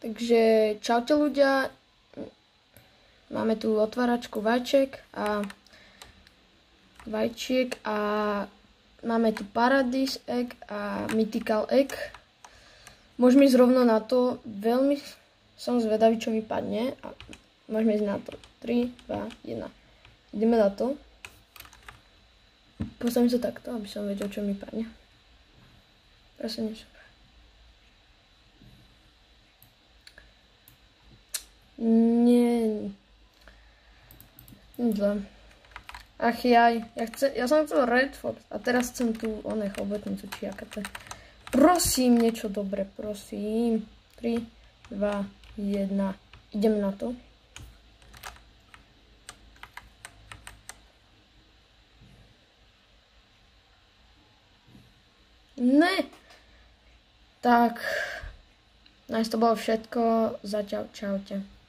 Takže čaute ľudia, máme tu otváračku vajíček a máme tu Paradise Egg a Mythical Egg. Môžeme ísť rovno na to, veľmi som zvedavý, čo vypadne a môžeme ísť na to. 3, 2, 1. Ideme na to. Postavím sa takto, aby som vedel, čo mi padne. Prosím, niečo. Nie. Zle. Ach jaj, ja som chcel Red Fox a teraz chcem tu chobotnicu či aká to je. Prosím, niečo dobre, prosím. 3, 2, 1. Ideme na to. Ne. Tak. Nice, to bolo všetko. Zatiaľ, čaute.